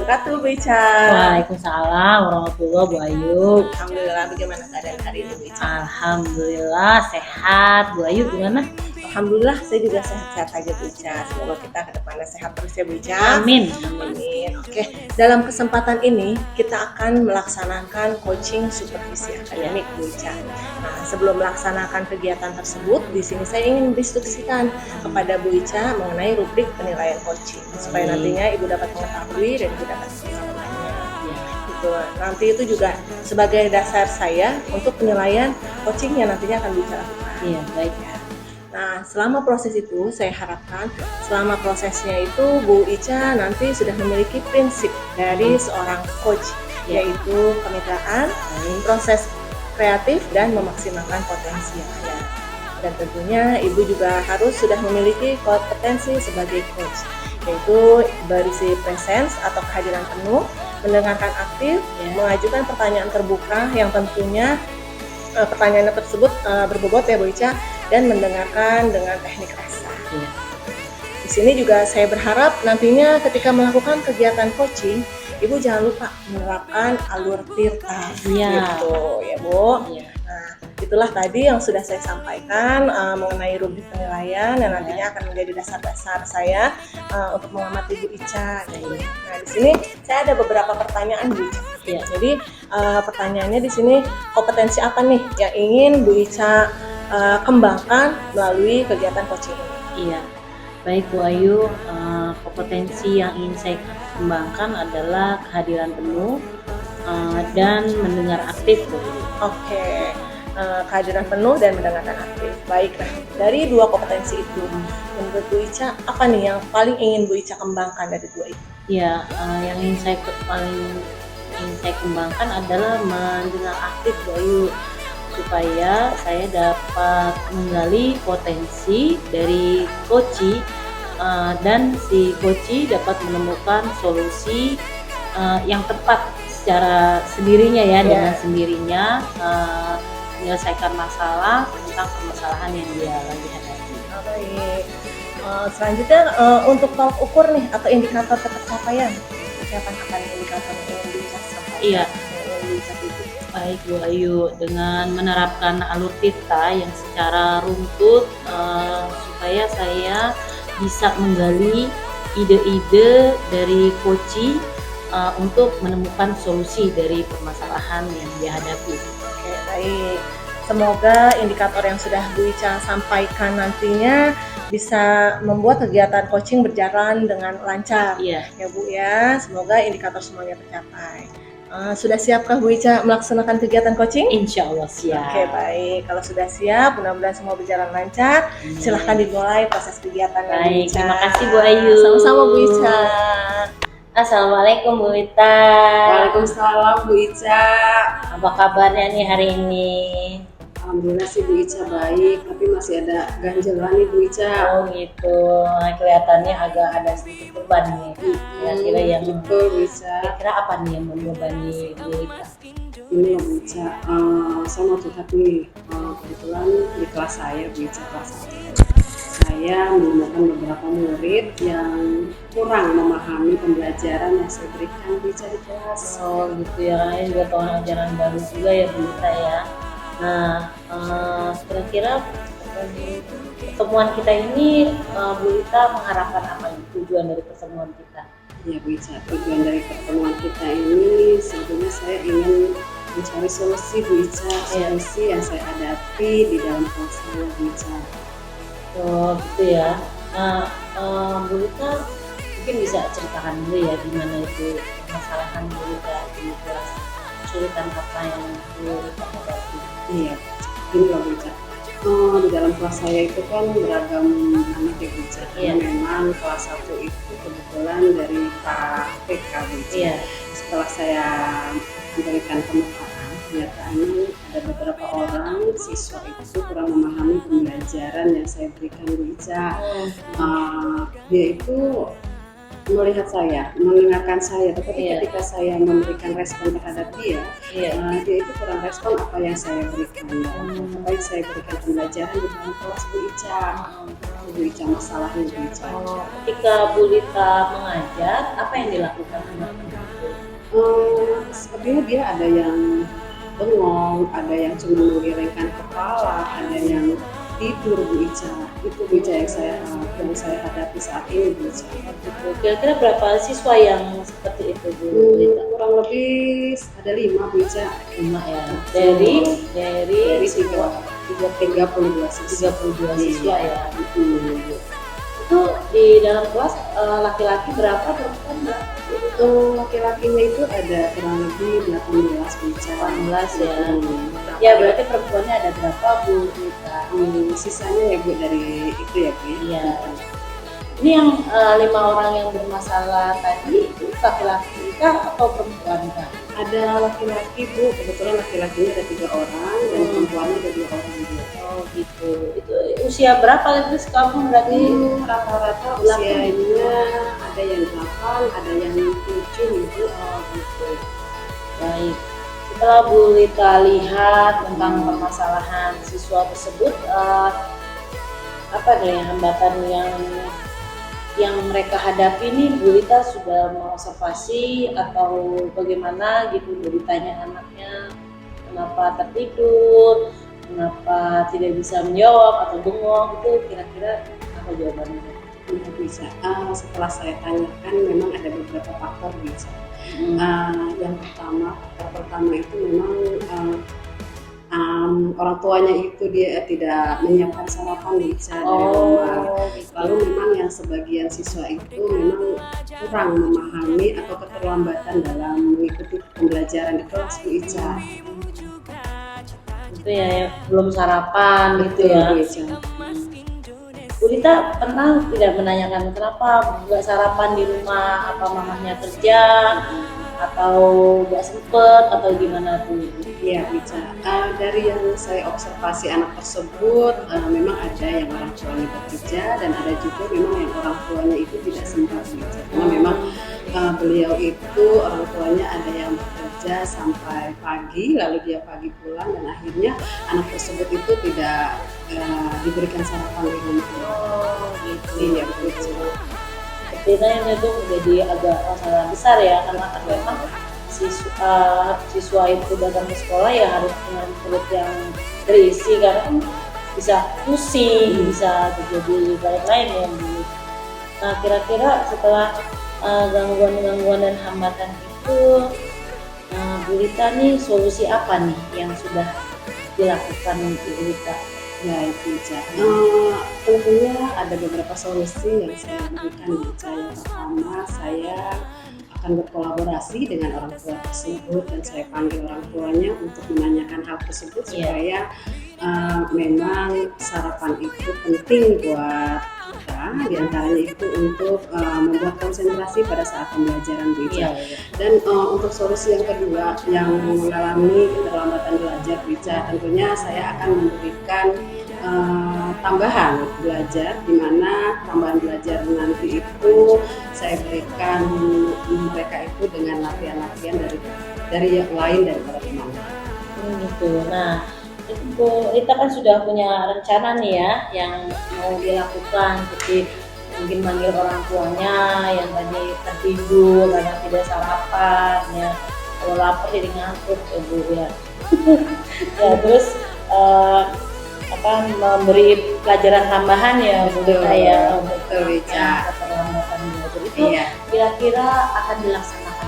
wabarakatuh, Bu Ica. Waalaikumsalam warahmatullahi Bu Ayu. Alhamdulillah, bagaimana keadaan hari ini, Bu Ica? Alhamdulillah sehat. Bu Ayu gimana? Alhamdulillah, saya juga sehat-sehat aja, Bu Ica. Semoga kita ke depannya sehat terus ya, Bu Ica. Amin. Amin. Oke, dalam kesempatan ini kita akan melaksanakan coaching supervisi akademik, Bu Ica. Nah, sebelum melaksanakan kegiatan tersebut, di sini saya ingin mendiskusikan kepada Bu Ica mengenai rubrik penilaian coaching supaya nantinya Ibu dapat mengetahui dan Ibu dapat melaksanakannya. Gitu. Nanti itu juga sebagai dasar saya untuk penilaian coaching yang nantinya akan Bu Ica lakukan. Iya, baik. Nah, selama proses itu saya harapkan selama prosesnya itu Bu Ica nanti sudah memiliki prinsip dari seorang coach, yaitu kemitraan, proses kreatif, dan memaksimalkan potensi yang ada. Dan tentunya Ibu juga harus sudah memiliki kompetensi sebagai coach, yaitu berisi presence atau kehadiran penuh, mendengarkan aktif, mengajukan pertanyaan terbuka yang tentunya pertanyaan tersebut berbobot ya Bu Ica, dan mendengarkan dengan teknik rasa. Di sini juga saya berharap nantinya ketika melakukan kegiatan coaching, Ibu jangan lupa menerapkan alur tirta, gitu ya Bu. Nah, itulah tadi yang sudah saya sampaikan mengenai rubrik penilaian yang nantinya akan menjadi dasar-dasar saya untuk mengamati Bu Ica. Nah, di sini saya ada beberapa pertanyaan Bu Ica. Jadi pertanyaannya di sini, kompetensi apa nih yang ingin Bu Ica kembangkan melalui kegiatan coaching ini? Iya, baik Bu Ayu. Kompetensi yang ingin saya kembangkan adalah kehadiran penuh dan mendengar aktif Bu Ayu. Oke. Kehadiran penuh dan mendengarkan aktif. Baiklah, dari dua kompetensi itu, menurut Bu Ica apa nih yang paling ingin Bu Ica kembangkan dari dua itu? Ya, yang paling ingin saya kembangkan adalah mendengar aktif Bu Ayu, supaya saya dapat menggali potensi dari coach dan si coach dapat menemukan solusi yang tepat secara sendirinya dengan sendirinya menyelesaikan masalah tentang permasalahan yang dia lagi hadapi. Baik. Selanjutnya untuk tolak ukur nih atau indikator tercapaian, apa nih indikator yang bisa sampaikan? Iya. Baik Bu Ayu, dengan menerapkan alur tirta yang secara runtut supaya saya bisa menggali ide-ide dari coach untuk menemukan solusi dari permasalahan yang dihadapi. Oke, baik. Semoga indikator yang sudah Bu Ica sampaikan nantinya bisa membuat kegiatan coaching berjalan dengan lancar. Ya Bu ya, semoga indikator semuanya tercapai. Sudah siapkah Bu Ica melaksanakan kegiatan coaching? Insya Allah siap. Oke, baik. Kalau sudah siap, mudah-mudahan semua berjalan lancar. Silahkan dimulai proses kegiatan. Baik, terima kasih Bu Ayu. Sama-sama Bu Ica. Assalamualaikum Bu Ita. Waalaikumsalam Bu Ica. Apa kabarnya nih hari ini? Alhamdulillah sih Bu Ica baik, tapi masih ada ganjelan nih Bu Ica. Oh gitu, kelihatannya agak ada sedikit beban nih. Kira-kira yang betul Bu Ica. Kira-kira apa nih yang membebani Bu Ita? Ini ya Bu Ica, saya mau curhat nih. Kebetulan di kelas saya Bu Ica, kelas 1, saya menemukan beberapa murid yang kurang memahami pembelajaran yang saya berikan Bu Ica di kelas. Oh gitu ya, karena juga tahun ajaran baru juga ya Bu Ita ya. Nah, kira-kira pertemuan kita ini Bu Ita mengharapkan apa nih tujuan dari pertemuan kita? Ya Bu Ica, tujuan dari pertemuan kita ini sebetulnya saya ingin mencari solusi Bu Ica, solusi yang saya hadapi di dalam kelas saya Bu Ica. Oh gitu ya. Nah, Bu Ita mungkin bisa ceritakan dulu ya gimana itu permasalahan Bu Ita di kelas, kesulitan apa yang Bu Ita hadapi? Iya, ini loh Bu Ica. Di dalam kelas saya itu kan beragam anak ya Bu Ica. Memang kelas 1 itu kebetulan dari Pak PK Bu Ica. Setelah saya memberikan pemetaan, kenyataannya ada beberapa orang siswa itu kurang memahami pembelajaran yang saya berikan Bu Ica. Dia itu melihat saya, mendengarkan saya, tetapi ketika saya memberikan respon terhadap dia, dia itu kurang respon apa yang saya berikan. Apa yang saya berikan pembelajaran di dalam kelas Bu Ica. Bu Ica masalahnya Bu Ica. Ketika Bu Ita mengajar, apa yang dilakukan? Sepertinya dia ada yang bengong, ada yang cuma menggelengkan kepala, ada yang tidur Bu Ica. Itu Bu Ica yang saya hadapi saat ini Bu Ica. Gitu. Kira-kira berapa siswa yang seperti itu Bu Lita? Kurang lebih ada 5 Bu Ica. 5 ya. Dari tiga 32 siswa. 32 siswa ya. Iya. Itu di dalam kelas laki-laki berapa, perempuan berapa? Laki-lakinya itu ada kurang lebih 18 Bu Ica. 18 ya. Hmm. Ya berarti perempuannya ada berapa Bu Lita? Sisanya ya Bu dari itu ya Bu. Iya. Ini yang 5 orang yang bermasalah tadi itu laki-laki kah atau perempuan kah? Ada laki-laki Bu, kebetulan laki-lakinya ada 3 orang dan perempuannya ada 2 orang Bu. Oh gitu. Itu usia berapa itu kamu berarti? Rata-rata usianya ada yang 8, ada yang 7 gitu. Oh gitu. Baik. Setelah Bu Lita lihat tentang permasalahan siswa tersebut, apa nih hambatan yang mereka hadapi nih, Bu Lita sudah mengobservasi atau bagaimana gitu? Dari tanya anaknya kenapa tertidur, kenapa tidak bisa menjawab atau bengong, itu kira-kira apa jawabannya? Tidak bisa. Setelah saya tanyakan memang ada beberapa faktor bisa. Yang pertama itu memang orang tuanya itu dia tidak menyiapkan sarapan bisa dari rumah. Gitu. Lalu memang yang sebagian siswa itu memang kurang memahami atau keterlambatan dalam mengikuti pembelajaran di kelas Bu Ica. Itu ya belum sarapan gitu ya. Bu Ica. Bu Lita pernah tidak menanyakan kenapa nggak sarapan di rumah, apa mamahnya kerja atau nggak sempet atau gimana tuh? Iya Bu Ica. Dari yang saya observasi anak tersebut memang ada yang orang tuanya bekerja dan ada juga memang yang orang tuanya itu tidak sempat Bu Ica. Karena memang beliau itu orang tuanya ada yang bekerja sampai pagi lalu dia pagi pulang dan akhirnya anak tersebut itu tidak diberikan sarapan di rumah. Oh gitu. Iya betul. Sepertinya itu menjadi agak masalah besar ya, karena kan memang siswa itu datang ke sekolah ya harus dengan perut yang berisi karena kan bisa pusing, bisa terjadi lain-lain ya. Nah kira-kira setelah gangguan-gangguan dan hambatan itu, Bu Lita nih solusi apa nih yang sudah dilakukan Bu Lita? Ya itu Ica. Tentunya ada beberapa solusi yang saya berikan Ica. Yang pertama saya akan berkolaborasi dengan orang tua tersebut dan saya panggil orang tuanya untuk menanyakan hal tersebut supaya memang sarapan itu penting buat kita, diantaranya itu untuk membuat konsentrasi pada saat pembelajaran Bu Ica. Dan untuk solusi yang kedua yang mengalami keterlambatan belajar Bu Ica, tentunya saya akan memberikan tambahan belajar, di mana tambahan belajar nanti itu saya berikan mereka itu dengan latihan-latihan dari yang lain daripada teman. Gitu. Nah, itu kita kan sudah punya rencana nih ya yang mau dilakukan, seperti mungkin manggil orang tuanya yang tadi tertidur karena tidak sarapan ya, kalau lapar jadi ngantuk ya Bu ya. Ya terus memberi pelajaran tambahan ya Bu Lita ya untuk keterlambatan belajar itu kira-kira akan dilaksanakan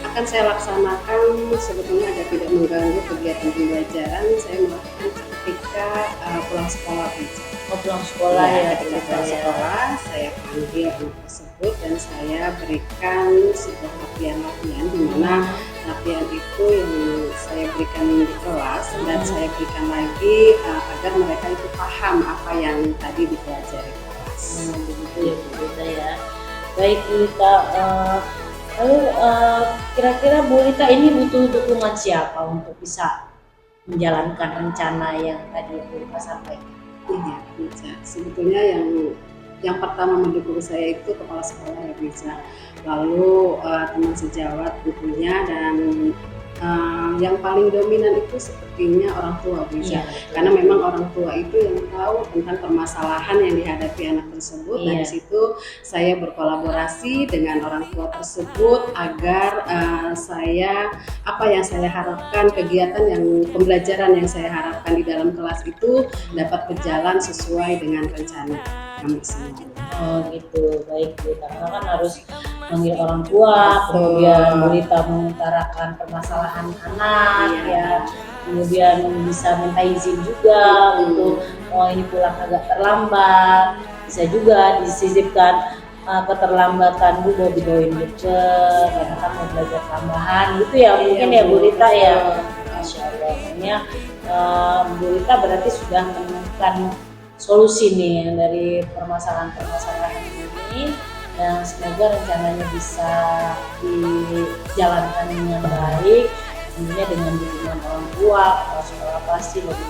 akan saya laksanakan sebetulnya agar tidak mengganggu kegiatan pembelajaran. Saya melakukan ketika pulang sekolah Bu. Pulang sekolah ya, ketika pulang sekolah saya panggil anak tersebut dan saya berikan sebuah latihan di mana latihan itu yang saya berikan di kelas dan saya berikan lagi agar mereka itu paham apa yang tadi dipelajari di kelas. Begitu ya Bu Lita ya. Baik Bu Lita, lalu kira-kira Bu Lita ini butuh dukungan siapa untuk bisa menjalankan rencana yang tadi Bu Lita sampaikan? Iya, bisa. Sebetulnya yang pertama mendukung saya itu kepala sekolah ya bisa. Lalu teman sejawat tentunya dan yang paling dominan itu sepertinya orang tua, Bu Ica. Iya, betul. Karena memang orang tua itu yang tahu tentang permasalahan yang dihadapi anak tersebut. Iya. Dari situ saya berkolaborasi dengan orang tua tersebut agar apa yang saya harapkan, kegiatan yang pembelajaran yang saya harapkan di dalam kelas itu dapat berjalan sesuai dengan rencana kami semua. Oh gitu, baik Bu. Karena kan harus manggil orang tua, Betul. kemudian Bu Rita mengutarakan permasalahan anak, Iya. ya, kemudian bisa minta izin juga untuk ini pulang agak terlambat, bisa juga disisipkan keterlambatan Bu mau dibawain deket, karena kan mau belajar tambahan gitu ya, mungkin ya Bu Rita ya. Masya Allah, makanya Bu Rita berarti sudah menemukan solusi nih dari permasalahan-permasalahan ini, dan semoga rencananya bisa dijalankan dengan baik, tentunya dengan dukungan orang tua. Kalau sekolah pasti lebih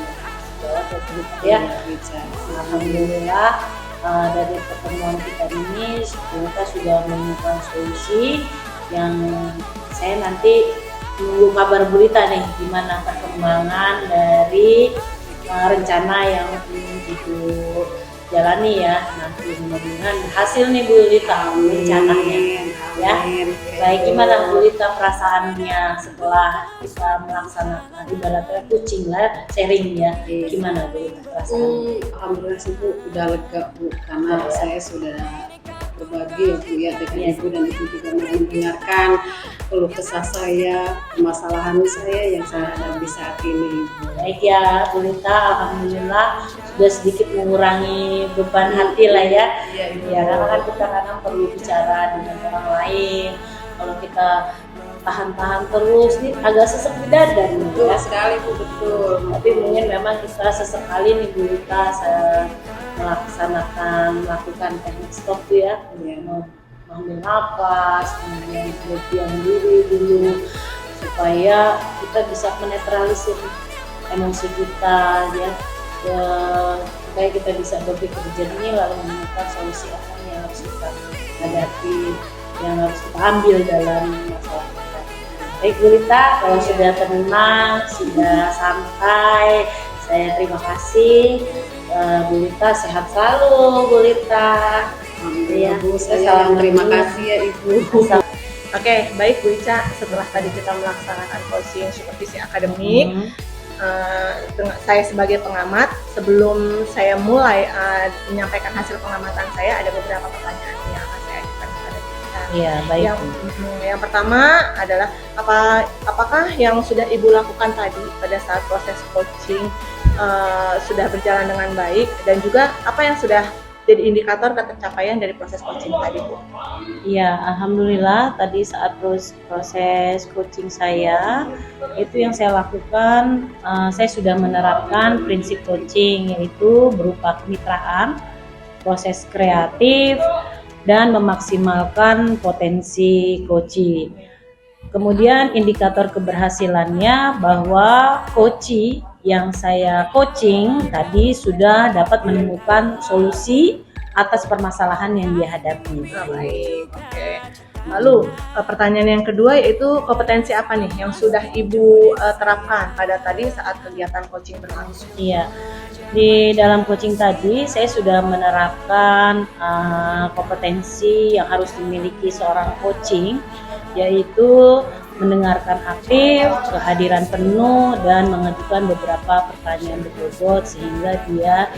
ya. Alhamdulillah dari pertemuan kita ini kita sudah menemukan solusi yang saya nanti tunggu kabar Bu Rita nih gimana perkembangan dari rencana yang ingin Ibu jalani ya. Nanti mudah-mudahan hasil nih Bu Rita rencananya ya. Baik, gimana Bu Rita perasaannya setelah kita melaksanakan ibaratnya coaching lah, sharing ya, gimana Bu Rita perasaannya? Alhamdulillah sih Bu, udah lega Bu, karena saya sudah berbagi ya Bu ya dengan Ibu, dan Ibu juga mendengarkan keluh kesah saya, permasalahan saya yang saya hadapi saat ini. Baik ya Bu Rita, alhamdulillah sudah sedikit mengurangi beban hati lah ya. Ya, karena kan kita kadang perlu bicara dengan orang lain. Kalau kita tahan-tahan terus nih agak sesek di dada nih Betul ya. sekali Bu, betul. Tapi mungkin memang kita sesekali nih Bu Rita melakukan teknik stop tuh ya, mengambil nafas, kemudian berdiam diri dulu supaya kita bisa menetralisir emosi kita ya, supaya kita bisa berpikir jernih lalu menemukan solusi apa yang harus kita hadapi, yang harus kita ambil dalam masalah kita. Baik Bu Rita, kalau sudah tenang, sudah santai, saya terima kasih. Bu Rita sehat selalu Bu Rita. Ya, Bu, saya terima kasih ya Ibu. Oke, baik Bu Ica, setelah tadi kita melaksanakan coaching supervisi akademik, saya sebagai pengamat, sebelum saya mulai menyampaikan hasil pengamatan saya, ada beberapa pertanyaan yang akan saya ajukan kepada Bu Ica. Iya, baik. Yang pertama adalah apakah yang sudah Ibu lakukan tadi pada saat proses coaching sudah berjalan dengan baik, dan juga apa yang sudah jadi indikator ketercapaian dari proses coaching tadi Bu? Iya, alhamdulillah tadi saat proses coaching saya itu yang saya lakukan, saya sudah menerapkan prinsip coaching, yaitu berupa kemitraan, proses kreatif, dan memaksimalkan potensi coaching. Kemudian indikator keberhasilannya bahwa coaching yang saya coaching tadi sudah dapat menemukan solusi atas permasalahan yang dia hadapi. Baik, oke. Lalu pertanyaan yang kedua yaitu kompetensi apa nih yang sudah Ibu terapkan pada tadi saat kegiatan coaching berlangsung? Iya, di dalam coaching tadi saya sudah menerapkan kompetensi yang harus dimiliki seorang coaching, yaitu mendengarkan aktif, kehadiran penuh, dan mengajukan beberapa pertanyaan berbobot sehingga dia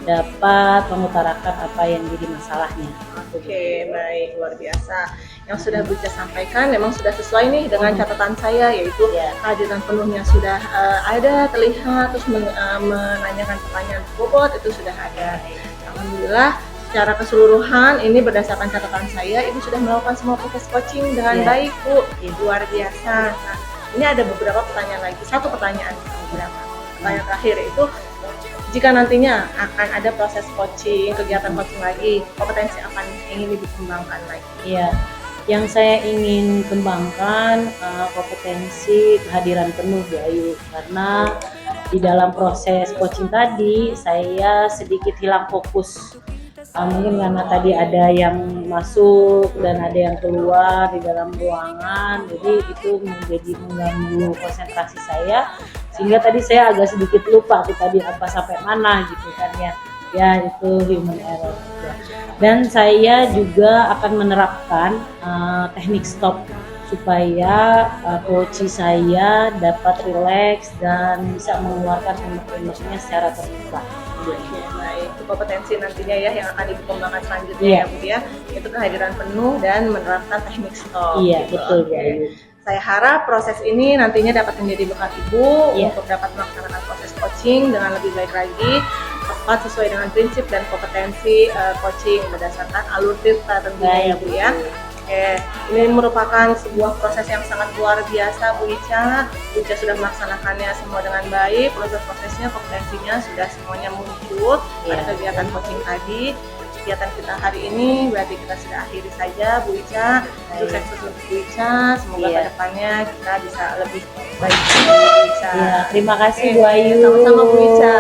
dapat mengutarakan apa yang jadi masalahnya. Oke, baik, luar biasa. Yang sudah Bu Ica sampaikan memang sudah sesuai nih dengan catatan saya, yaitu kehadiran penuhnya sudah ada, terlihat, terus menanyakan pertanyaan berbobot itu sudah ada. Alhamdulillah. Secara keseluruhan ini berdasarkan catatan saya, Ibu sudah melakukan semua proses coaching dengan baik Bu, luar biasa. Nah, ini ada beberapa pertanyaan lagi, satu pertanyaan beberapa. Pertanyaan terakhir itu, jika nantinya akan ada proses coaching, kegiatan coaching lagi, kompetensi apa yang ingin Ibu kembangkan lagi? Iya, yang saya ingin kembangkan kompetensi kehadiran penuh Bu Ayu, karena di dalam proses coaching tadi saya sedikit hilang fokus Mungkin karena tadi ada yang masuk dan ada yang keluar di dalam ruangan, jadi itu menjadi mengganggu konsentrasi saya, sehingga tadi saya agak sedikit lupa tuh tadi apa sampai mana gitu kan ya. Ya itu human error juga. Dan saya juga akan menerapkan teknik stop supaya coach saya dapat rileks dan bisa mengeluarkan unek-uneknya secara terbuka. Nah, itu kompetensi nantinya ya yang akan dikembangkan selanjutnya ya Bu ya. Itu kehadiran penuh dan menerapkan teknik stop. Iya, gitu. betul Bu Oke. Ayu. Saya harap proses ini nantinya dapat menjadi bekal Ibu Iya. untuk dapat melaksanakan proses coaching dengan lebih baik lagi, tepat sesuai dengan prinsip dan kompetensi coaching berdasarkan alur tirta tentunya ya Bu ya. Oke, ini merupakan sebuah proses yang sangat luar biasa Bu Ica. Bu Ica sudah melaksanakannya semua dengan baik, prosesnya, kompetensinya sudah semuanya muncul pada Iya. kegiatan coaching tadi. Kegiatan kita hari ini berarti kita sudah akhiri saja Bu Ica. Sukses untuk Bu Ica, semoga Iya. kedepannya kita bisa lebih baik Bu Ica. Iya, terima kasih Oke, Bu Ayu. sama-sama Bu Ica.